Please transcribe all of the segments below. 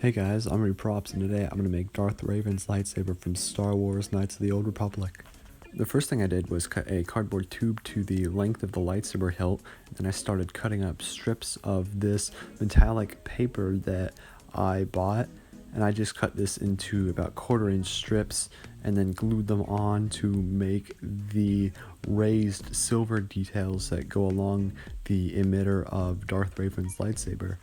Hey guys, I'm Props, and today I'm going to make Darth Revan's lightsaber from Star Wars Knights of the Old Republic. The first thing I did was cut a cardboard tube to the length of the lightsaber hilt, and then I started cutting up strips of this metallic paper that I bought, and I just cut this into about 1/4-inch strips and then glued them on to make the raised silver details that go along the emitter of Darth Revan's lightsaber.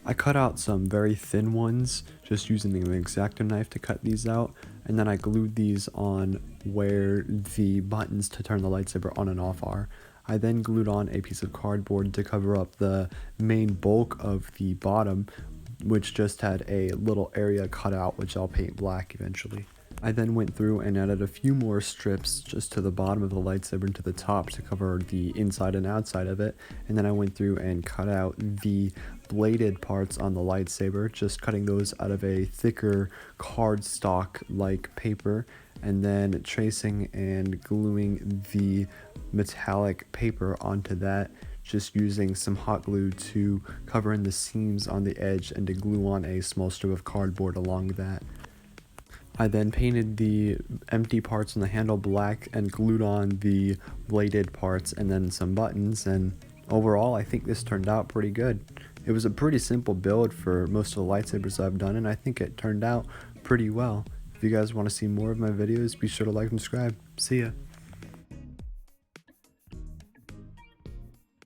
I cut out some very thin ones, just using an X-Acto knife to cut these out, and then I glued these on where the buttons to turn the lightsaber on and off are. I then glued on a piece of cardboard to cover up the main bulk of the bottom, which just had a little area cut out, which I'll paint black eventually. I then went through and added a few more strips just to the bottom of the lightsaber and to the top to cover the inside and outside of it, and then I went through and cut out the bladed parts on the lightsaber, just cutting those out of a thicker cardstock like paper, and then tracing and gluing the metallic paper onto that, just using some hot glue to cover in the seams on the edge and to glue on a small strip of cardboard along that. I then painted the empty parts on the handle black and glued on the bladed parts and then some buttons, and overall I think this turned out pretty good. It was a pretty simple build for most of the lightsabers I've done, and I think it turned out pretty well. If you guys want to see more of my videos, be sure to like and subscribe. See ya!